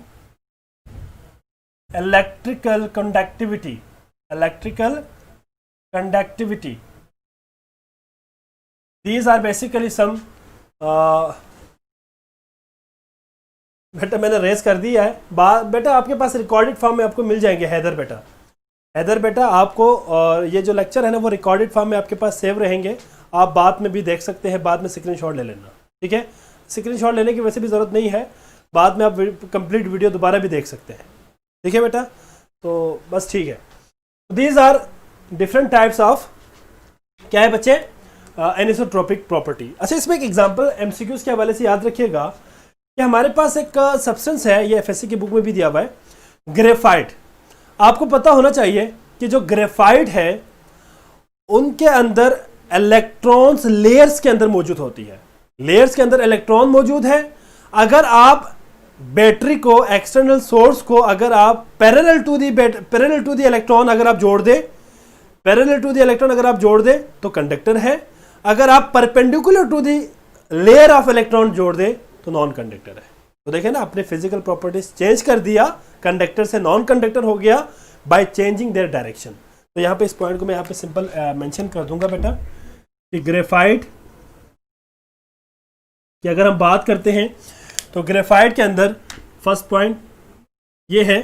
electrical conductivity, these are basically some बेटा मैंने रेस कर दिया है बेटा, आपके पास रिकॉर्डेड फॉर्म में आपको मिल जाएंगे हैदर बेटा आपको, और ये जो लेक्चर है ना वो रिकॉर्डेड फॉर्म में आपके पास सेव रहेंगे। आप बाद में भी देख सकते हैं, बाद में स्क्रीनशॉट ले लेना। ठीक है, स्क्रीनशॉट लेने की वैसे भी ज़रूरत नहीं है, बाद में आप कंप्लीट वीडियो दोबारा भी देख सकते हैं। ठीक है बेटा, तो बस ठीक है। These are different types of, क्या है बच्चे? Anisotropic property. अच्छा, इसमें एक एग्जांपल एमसीक्यूज के हवाले से याद रखिएगा कि हमारे पास एक सब्सटेंस है, ये एफएससी की बुक में भी दिया हुआ है, ग्रेफाइट। आपको पता होना चाहिए कि जो ग्रेफाइट है उनके अंदर इलेक्ट्रॉन्स लेयर्स के अंदर मौजूद होती है, लेयर्स के अंदर इलेक्ट्रॉन मौजूद है। अगर आप बैटरी को, एक्सटर्नल सोर्स को, अगर आप पैरेलल टू दी इलेक्ट्रॉन अगर आप जोड़ दे, अगर आप जोड़ दे तो कंडक्टर है। अगर आप perpendicular to the layer of electron जोड़ दे तो नॉन कंडक्टर है। तो देखें ना, आपने फिजिकल प्रॉपर्टीज चेंज कर दिया, कंडक्टर से नॉन कंडक्टर हो गया बाय चेंजिंग देयर डायरेक्शन। तो यहाँ पे इस पॉइंट को मैं यहाँ पे सिंपल मेंशन कर दूंगा बेटा कि ग्रेफाइट की अगर हम बात करते हैं तो ग्रेफाइट के अंदर फर्स्ट पॉइंट ये है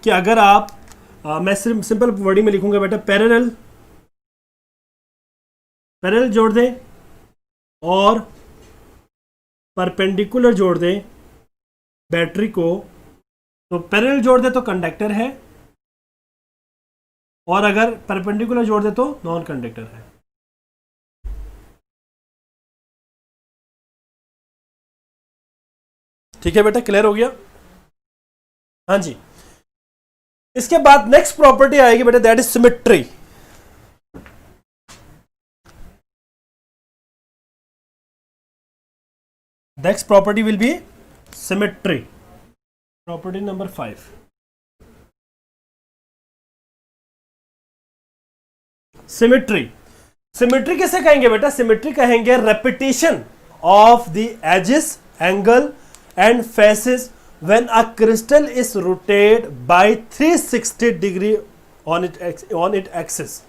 कि अगर आप मैं सिंपल वर्डिंग में लिखूंगा बेटा, पैरेलल जोड़ दें और परपेंडिकुलर जोड़ दें बैटरी को, तो पैरेलल जोड़ दे तो कंडक्टर है, और अगर परपेंडिकुलर जोड़ दे तो नॉन कंडक्टर है। ठीक है बेटा, क्लियर हो गया? हाँ जी। इसके बाद नेक्स्ट प्रॉपर्टी आएगी बेटा, that is symmetry. Next property will be symmetry, property number 5। Symmetry किसे कहेंगे बेटा? सिमेट्री कहेंगे repetition of the edges, angle and faces when a crystal is rotated by 360 degree on its axis।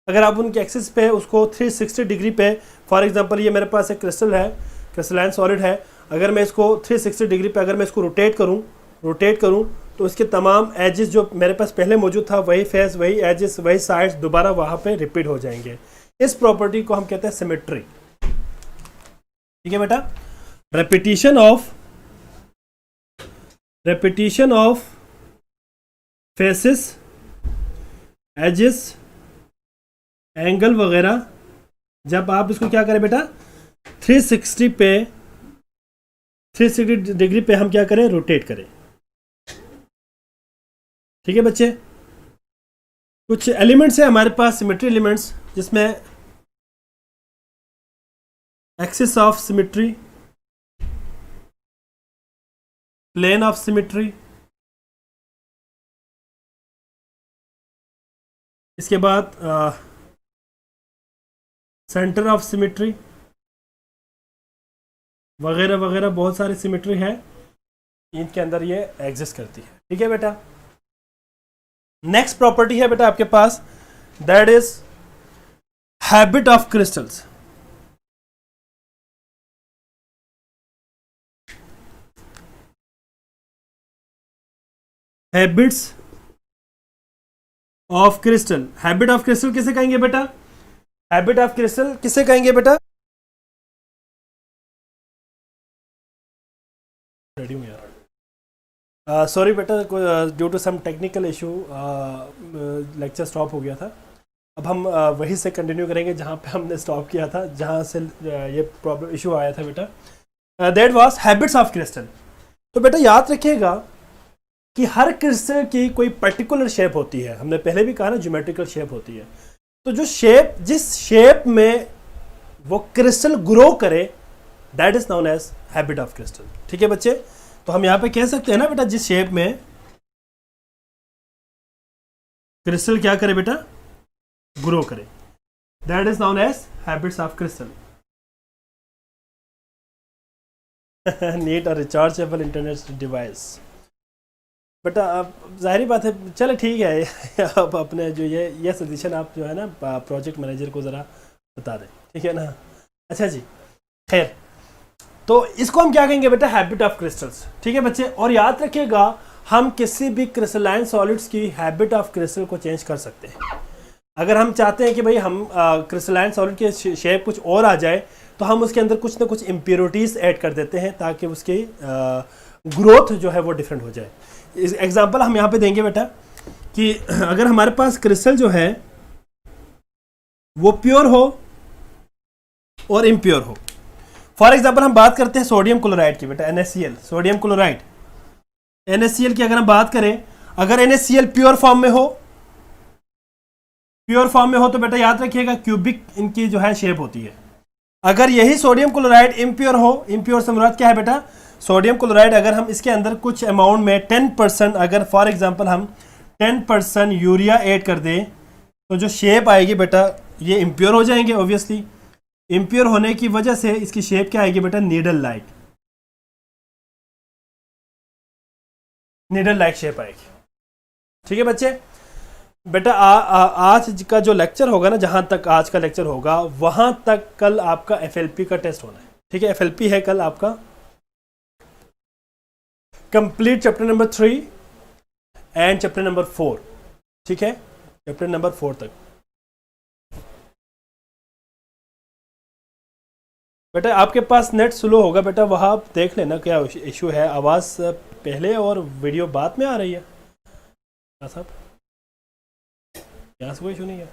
अगर आप उनके axis पे उसको 360 डिग्री पे, फॉर एग्जांपल ये मेरे पास एक क्रिस्टल है, क्रिस्टलाइन सॉलिड है, अगर मैं इसको 360 डिग्री पे अगर मैं इसको रोटेट करूं तो इसके तमाम एजेस जो मेरे पास पहले मौजूद था, वही फेस, वही एजेस, वही साइड्स दोबारा वहाँ पे रिपीट हो जाएंगे। इस प्रॉपर्टी को हम कहते हैं सिमेट्री। ठीक है बेटा, repetition of faces, edges, angle वगैरह, जब आप इसको क्या करें बेटा 360 डिग्री पे हम क्या करें, रोटेट करें। ठीक है बच्चे, कुछ एलिमेंट्स है हमारे पास सिमेट्री एलिमेंट्स, जिसमें axis of symmetry, plane of symmetry, इसके बाद सेंटर ऑफ सिमेट्री वगैरह वगैरह, बहुत सारी सिमेट्री है इनके अंदर ये एग्जिस्ट करती है। ठीक है बेटा, नेक्स्ट प्रॉपर्टी है बेटा आपके पास, that is habit of crystals. Habits of crystal, habit of crystal किसे कहेंगे बेटा, हैबिट ऑफ क्रिस्टल किसे कहेंगे बेटा, रेडी हूँ यार, सॉरी बेटा, due to some technical issue lecture stop हो गया था। अब हम वहीं से कंटिन्यू करेंगे जहाँ पे हमने स्टॉप किया था, जहाँ से ये प्रॉब्लम इशू आया था बेटा। That was habits of crystal. तो बेटा याद रखिएगा कि हर क्रिस्टल की कोई पर्टिकुलर शेप होती है, हमने पहले भी कहा ना ज्योमेट्रिकल शेप होती है। तो जो शेप, जिस शेप में वो क्रिस्टल ग्रो करे, that is known as habit of crystal. ठीक है बच्चे, तो हम यहाँ पे कह सकते हैं ना बेटा, जिस शेप में क्रिस्टल क्या करे बेटा, ग्रो करे, that is known as habits of crystal. Need a rechargeable internet device. बेटा अब जाहिर बात है, चलो ठीक है, अब अपने जो ये सजेशन आप जो है ना प्रोजेक्ट मैनेजर को ज़रा बता दें, ठीक है ना। अच्छा जी, खैर, तो इसको हम क्या कहेंगे बेटा, हैबिट ऑफ क्रिस्टल्स। ठीक है बच्चे, और याद रखिएगा हम किसी भी क्रिस्टलाइन सॉलिड्स की हैबिट ऑफ क्रिस्टल को चेंज कर सकते हैं। अगर हम चाहते हैं कि भाई हम क्रिस्टलाइन सॉलिड की शेप कुछ और आ जाए, तो हम उसके अंदर कुछ ना कुछ इम्प्योरिटीज़ ऐड कर देते हैं ताकि उसकी ग्रोथ जो है वो डिफरेंट हो जाए। एग्जाम्पल हम यहाँ पे देंगे बेटा कि अगर हमारे पास क्रिस्टल जो है वो प्योर हो और इम्प्योर हो। फॉर एग्जाम्पल हम बात करते हैं सोडियम क्लोराइड की बेटा, NaCl, सोडियम क्लोराइड, NaCl की अगर हम बात करें, अगर NaCl प्योर फॉर्म में हो तो बेटा याद रखिएगा क्यूबिक इनकी जो है शेप होती है। अगर यही सोडियम क्लोराइड इम्प्योर हो, इम्प्योर से मुराद क्या है बेटा, सोडियम क्लोराइड अगर हम इसके अंदर कुछ अमाउंट में 10%, अगर फॉर एग्जांपल हम 10% यूरिया ऐड कर दें, तो जो शेप आएगी बेटा ये इम्प्योर हो जाएंगे। ऑब्वियसली इम्प्योर होने की वजह से इसकी शेप क्या आएगी बेटा, नीडल लाइक शेप आएगी। ठीक है बच्चे, बेटा आज का जो लेक्चर होगा ना, जहाँ तक आज का लेक्चर होगा वहाँ तक कल आपका FLP का टेस्ट होना है। ठीक है, FLP है कल आपका complete chapter number 3 and chapter number 4। ठीक है, चैप्टर नंबर 4 तक। बेटा आपके पास नेट स्लो होगा बेटा, वहाँ आप देख लेना क्या इशू है, आवाज़ पहले और वीडियो बाद में आ रही है। क्या साहब, यहाँ से कोई इशू नहीं है।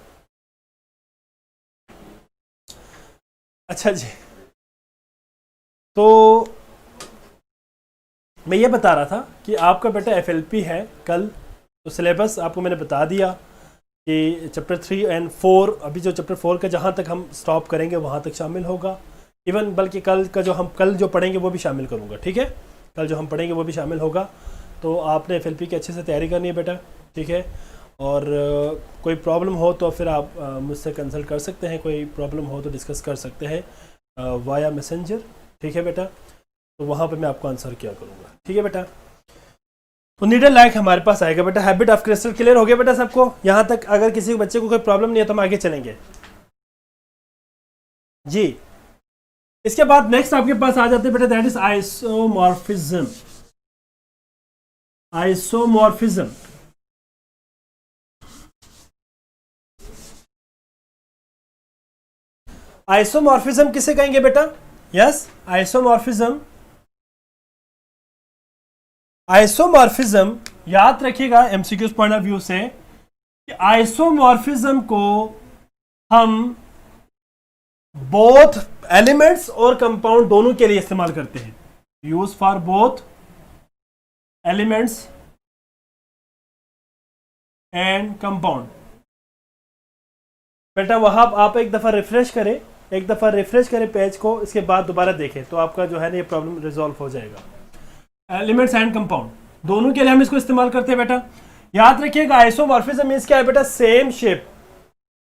अच्छा जी, तो मैं ये बता रहा था कि आपका बेटा FLP है कल, तो सिलेबस आपको मैंने बता दिया कि चैप्टर 3 एंड 4, अभी जो चैप्टर 4 का जहाँ तक हम स्टॉप करेंगे वहाँ तक शामिल होगा। इवन बल्कि कल जो पढ़ेंगे वो भी शामिल करूँगा। ठीक है, कल जो हम पढ़ेंगे वो भी शामिल होगा। तो आपने FLP की अच्छे से तैयारी करनी है बेटा। ठीक है, और कोई प्रॉब्लम हो तो फिर आप मुझसे कंसल्ट कर सकते हैं, कोई प्रॉब्लम हो तो डिस्कस कर सकते हैं वाया मैसेंजर। ठीक है बेटा, तो वहाँ पे मैं आपको आंसर किया करूँगा। ठीक है बेटा। तो नीडल लाइक हमारे पास आएगा बेटा। हैबिट ऑफ क्रिस्टल क्लियर हो गया बेटा सबको? यहां तक अगर किसी बच्चे को कोई प्रॉब्लम नहीं है तो हम आगे चलेंगे जी। इसके बाद नेक्स्ट आपके पास आ जाते हैं बेटा, that is isomorphism. Isomorphism isomorphism किसे कहेंगे बेटा? Yes, isomorphism. आइसोमॉर्फिज्म याद रखिएगा एमसीक्यूज पॉइंट ऑफ व्यू से कि आइसोमॉर्फिज्म को हम बोथ एलिमेंट्स और कंपाउंड दोनों के लिए इस्तेमाल करते हैं। Use for both elements and compound. बेटा वहां आप एक दफा रिफ्रेश करें पेज को, इसके बाद दोबारा देखें तो आपका जो है ना ये प्रॉब्लम रिजॉल्व हो जाएगा। एलिमेंट्स एंड कंपाउंड दोनों के लिए हम इसको इस्तेमाल करते हैं बेटा। याद रखिएगा आइसोमॉर्फिज्म मींस क्या है बेटा? सेम शेप,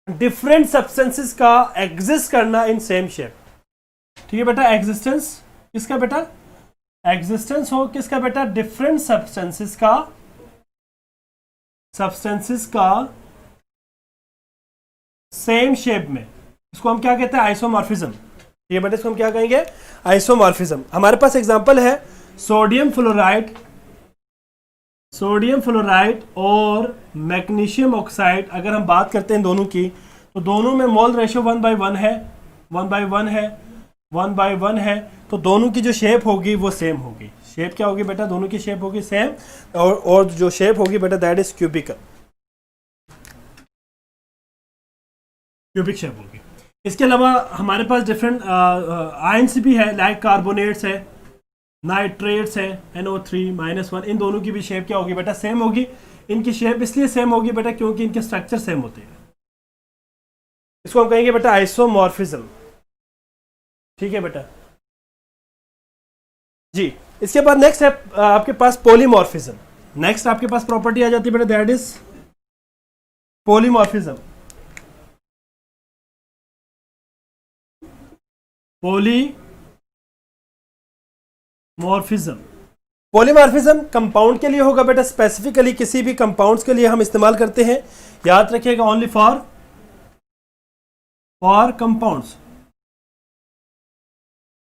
डिफरेंट सब्सटेंसेस का एग्जिस्ट करना इन सेम शेप। ठीक है बेटा, एग्जिस्टेंस किसका बेटा? एग्जिस्टेंस हो किसका बेटा? डिफरेंट सब्सटेंसेस का सेम शेप में, इसको हम क्या कहते हैं? आइसोमॉर्फिज्म। ये बेटा इसको हम क्या कहेंगे? आइसोमॉर्फिज्म। हमारे पास एग्जांपल है सोडियम फ्लोराइड और मैग्नीशियम ऑक्साइड। अगर हम बात करते हैं दोनों की तो दोनों में मोल रेशियो 1/1 है, तो दोनों की जो शेप होगी वो सेम होगी। शेप क्या होगी बेटा? दोनों की शेप होगी सेम, और जो शेप होगी बेटा दैट इज क्यूबिक शेप होगी। इसके अलावा हमारे पास डिफरेंट आयंस भी है, लाइक कार्बोनेट्स है, नाइट्रेट्स है, NO3-1। इन दोनों की भी शेप क्या होगी बेटा? सेम होगी। इनकी शेप इसलिए सेम होगी बेटा क्योंकि इनके स्ट्रक्चर सेम होते हैं। इसको हम कहेंगे बेटा आइसोमॉर्फिज्म। ठीक है बेटा जी। इसके बाद नेक्स्ट है आपके पास पॉलीमॉर्फिज्म। नेक्स्ट आपके पास प्रॉपर्टी आ जाती है बेटा, that is polymorphism. Polymorphism compound के लिए होगा बेटा, स्पेसिफिकली किसी भी कंपाउंड्स के लिए हम इस्तेमाल करते हैं। याद रखिएगा ओनली फॉर कंपाउंड्स,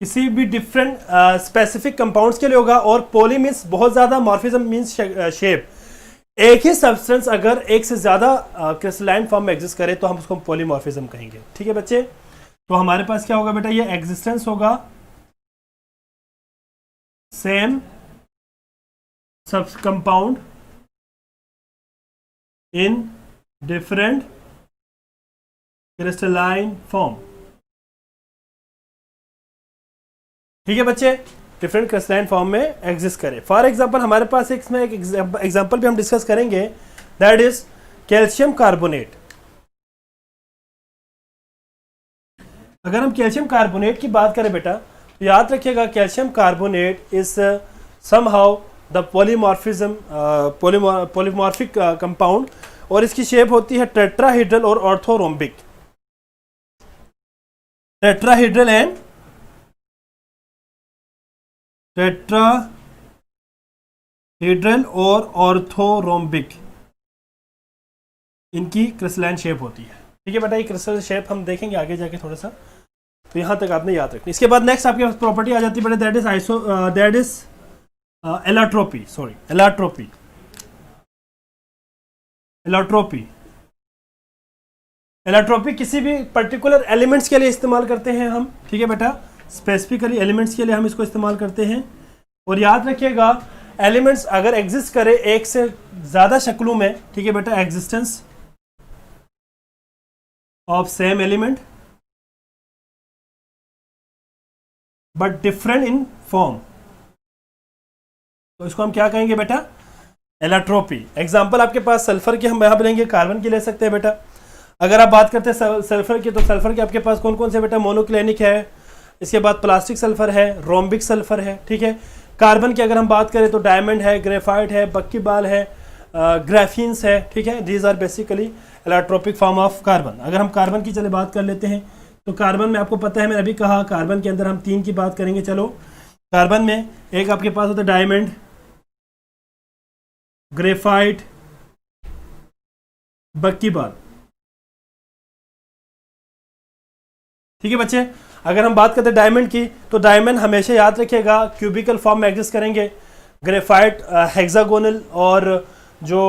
किसी भी डिफरेंट स्पेसिफिक कंपाउंड्स के लिए होगा। और पॉली मीन्स बहुत ज्यादा, मॉर्फिज्म मीन्स शेप। एक ही सब्सटेंस अगर एक से ज्यादा क्रिस्टलाइन फॉर्म में एग्जिस्ट करे तो हम उसको पॉलीमॉर्फिज्म कहेंगे। ठीक है बच्चे, तो हमारे पास क्या होगा बेटा? ये एग्जिस्टेंस होगा सेम सब compound in different crystalline form. ठीक है बच्चे, डिफरेंट क्रिस्टलाइन फॉर्म में एग्जिस्ट करे। फॉर एग्जांपल हमारे पास एक एग्जांपल भी हम डिस्कस करेंगे, दैट इज कैल्शियम कार्बोनेट। अगर हम कैल्शियम कार्बोनेट की बात करें बेटा तो याद रखिएगा calcium carbonate is somehow the polymorphic compound, और इसकी शेप होती है टेट्राहेड्रल और ऑर्थोरोम्बिक। टेट्राहेड्रल और ऑर्थोरोम्बिक इनकी क्रिस्टलाइन शेप होती है। ठीक है बेटा, ये क्रिस्टल शेप हम देखेंगे आगे जाके थोड़ा सा, तो यहां तक आपने याद रखनी। इसके बाद नेक्स्ट आपके पास प्रॉपर्टी आ जाती है बेटा, दैट इज एलाट्रोपी। एलाट्रोपी किसी भी पर्टिकुलर एलिमेंट्स के लिए इस्तेमाल करते हैं हम। ठीक है बेटा, स्पेसिफिकली एलिमेंट्स के लिए हम इसको इस्तेमाल करते हैं। और याद रखिएगा एलिमेंट्स अगर एग्जिस्ट करे एक से ज्यादा शक्लों में, ठीक है बेटा, existence of same element but different in form, तो इसको हम क्या कहेंगे बेटा? एलाट्रोपी। एग्जांपल आपके पास सल्फर की हम यहां पर लेंगे, कार्बन की ले सकते हैं बेटा। अगर आप बात करते हैं सल्फर की, तो सल्फर के आपके पास कौन कौन से बेटा? मोनोक्लिनिक है, इसके बाद प्लास्टिक सल्फर है, रोम्बिक सल्फर है। ठीक है, कार्बन की अगर हम बात करें तो डायमंड है, ग्रेफाइट है, बक्कीबाल है, ग्राफीन्स है। ठीक है, these are basically allotropic form of carbon. अगर हम कार्बन की चले बात कर लेते हैं तो कार्बन में आपको पता है, मैंने अभी कहा कार्बन के अंदर हम 3 की बात करेंगे। चलो, कार्बन में एक आपके पास होता है डायमंड, ग्रेफाइट, बक्कीबाल। ठीक है बच्चे, अगर हम बात करते हैं डायमंड की, तो डायमंड हमेशा याद रखिएगा क्यूबिकल फॉर्म में एग्जिस्ट करेंगे। ग्रेफाइट हेक्सागोनल, और जो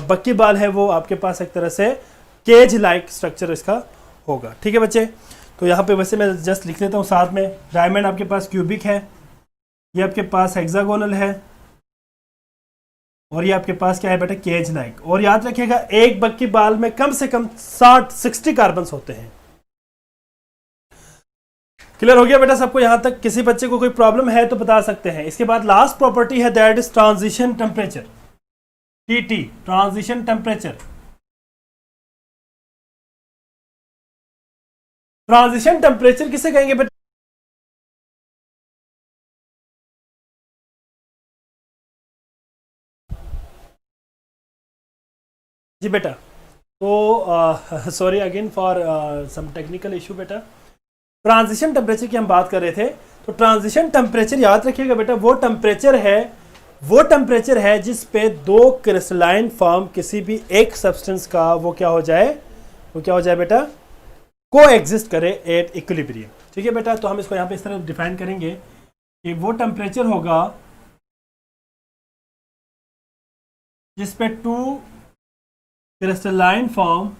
बक्कीबाल है वो आपके पास एक तरह से केज लाइक स्ट्रक्चर इसका होगा। ठीक है बच्चे, तो यहाँ पे वैसे मैं जस्ट लिख लेता हूँ साथ में, डायमंड आपके पास क्यूबिक है, ये आपके पास हेक्सागोनल है, और ये आपके पास क्या है बेटा, केज लाइक। और याद रखिएगा एक बक्कीबाल में कम से कम 60 कार्बन होते हैं। क्लियर हो गया बेटा सबको यहां तक? किसी बच्चे को कोई प्रॉब्लम है तो बता सकते हैं। इसके बाद लास्ट प्रॉपर्टी है that is transition temperature, TT, transition temperature. Transition temperature किसे कहेंगे बेटा? जी बेटा, तो sorry again for some technical issue बेटा। ट्रांजिशन टेम्परेचर की हम बात कर रहे थे, तो ट्रांजिशन टेम्परेचर याद रखिएगा बेटा, वो टेम्परेचर है जिस पे दो क्रिस्टलाइन फॉर्म किसी भी एक सब्सटेंस का वो क्या हो जाए बेटा, को एग्जिस्ट करे एट इक्विलिब्रियम। ठीक है बेटा, तो हम इसको यहाँ पे इस तरह डिफाइन करेंगे कि वो टेम्परेचर होगा जिस पे two crystalline form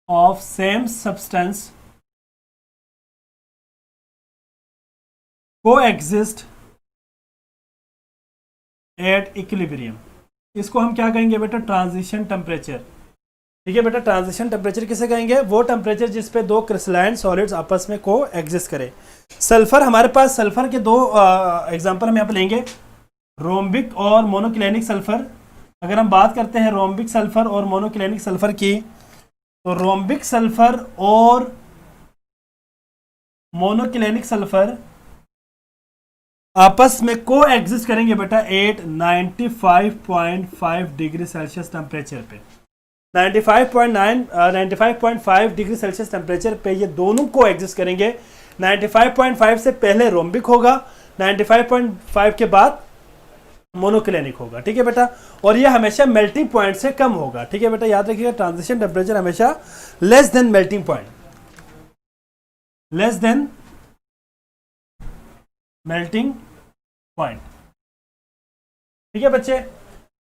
of same substance coexist at equilibrium। इसको हम क्या कहेंगे बेटा, ट्रांजिशन टेम्परेचर। ठीक है बेटा, ट्रांजिशन टेम्परेचर किसे कहेंगे, वो टेम्परेचर जिस पे दो क्रिस्टलाइन सॉलिड्स आपस में को एग्जिस्ट करे। सल्फर, हमारे पास सल्फर के दो एग्जांपल हम यहाँ पे लेंगे, रोम्बिक और मोनोक्लिनिक सल्फर। अगर हम बात करते हैं रोम्बिक सल्फर और मोनोक्लिनिक सल्फर की, तो रोम्बिक सल्फर और मोनोक्लिनिक सल्फर आपस में को एग्जिस्ट करेंगे बेटा एट 95.5 डिग्री सेल्सियस टेम्परेचर पे। 95.5 डिग्री सेल्सियस टेम्परेचर पे ये दोनों को एग्जिस्ट करेंगे। 95.5 से पहले रोम्बिक होगा, 95.5 के बाद मोनोक्लिनिक होगा। ठीक है बेटा, और ये हमेशा मेल्टिंग पॉइंट से कम होगा। ठीक है बेटा, याद रखिएगा ट्रांजिशन टेम्परेचर हमेशा less than melting point, less than melting point. ठीक है बच्चे,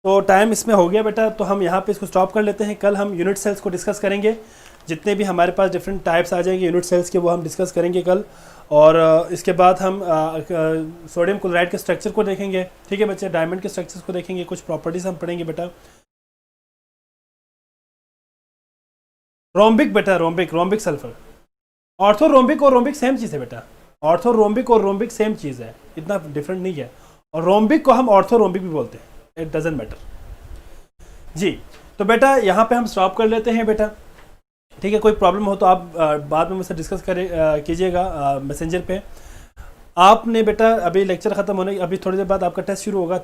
तो टाइम इसमें हो गया बेटा, तो हम यहाँ पे इसको स्टॉप कर लेते हैं। कल हम यूनिट सेल्स को डिस्कस करेंगे, जितने भी हमारे पास डिफरेंट टाइप्स आ जाएंगे यूनिट सेल्स के वो हम डिस्कस करेंगे कल। और इसके बाद हम सोडियम क्लोराइड के स्ट्रक्चर को देखेंगे। ठीक है बच्चे, डायमंड के स्ट्रक्चर्स को देखेंगे, कुछ प्रॉपर्टीज हम पढ़ेंगे बेटा। रोम्बिक बेटा, रोम्बिक सल्फर, ऑर्थोरोम्बिक और रोम्बिक सेम चीज़ है बेटा, ऑर्थोरोम्बिक और रोम्बिक सेम चीज़ है, इतना डिफरेंट नहीं है। और रोम्बिक को हम ऑर्थोरोम्बिक भी बोलते हैं, इट डजेंट मैटर जी। तो बेटा यहाँ पे हम स्टॉप कर लेते हैं बेटा। ठीक है, कोई प्रॉब्लम हो तो आप बाद में मुझसे डिस्कस कीजिएगा मैसेंजर पे। आपने बेटा अभी लेक्चर ख़त्म होने, अभी थोड़ी देर बाद आपका टेस्ट शुरू होगा,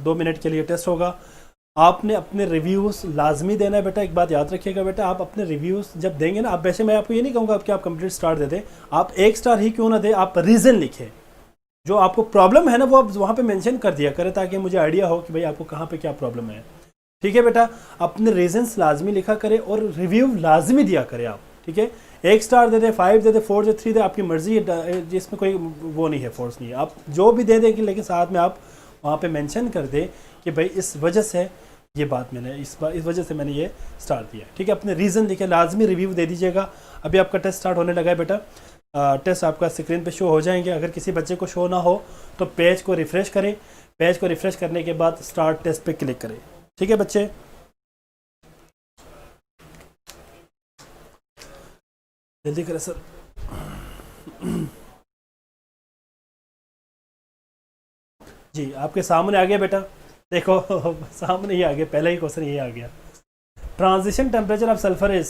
2 मिनट के लिए टेस्ट होगा। आपने अपने रिव्यूज़ लाजमी देना है बेटा। एक बात याद रखिएगा बेटा, आप अपने रिव्यूज़ जब देंगे ना, आप वैसे मैं आपको ये नहीं कहूँगा कि आप कंप्लीट स्टार दे दें, आप 1 स्टार ही क्यों ना दें, आप रीज़न लिखें। जो आपको प्रॉब्लम है ना वो आप वहाँ पे मेंशन कर दिया करें, ताकि मुझे आइडिया हो कि भाई आपको कहाँ पे क्या प्रॉब्लम है। ठीक है बेटा, अपने रीजंस लाजमी लिखा करें और रिव्यू लाजमी दिया करें आप। ठीक है, 1 स्टार दे दे, 5 दे दे, 4 दे, 3 दे, आपकी मर्जी है, जिसमें कोई वो नहीं है, फोर्स नहीं है। आप जो भी दे देंगे, लेकिन साथ में आप वहाँ पे मेंशन कर दें कि भाई इस वजह से ये बात मैंने इस वजह से मैंने ये स्टार दिया। ठीक है, अपने रीज़न लिखे, लाजमी रिव्यू दे दीजिएगा। अभी आपका टेस्ट स्टार्ट होने लगा है बेटा, टेस्ट आपका स्क्रीन पे शो हो जाएंगे। अगर किसी बच्चे को शो ना हो तो पेज को रिफ़्रेश करें, पेज को रिफ़्रेश करने के बाद स्टार्ट टेस्ट पे क्लिक करें। ठीक है बच्चे, जल्दी करें सर। जी आपके सामने आ गया बेटा, देखो सामने ही आ गया, पहला ही क्वेश्चन यही आ गया। Transition temperature of sulphur is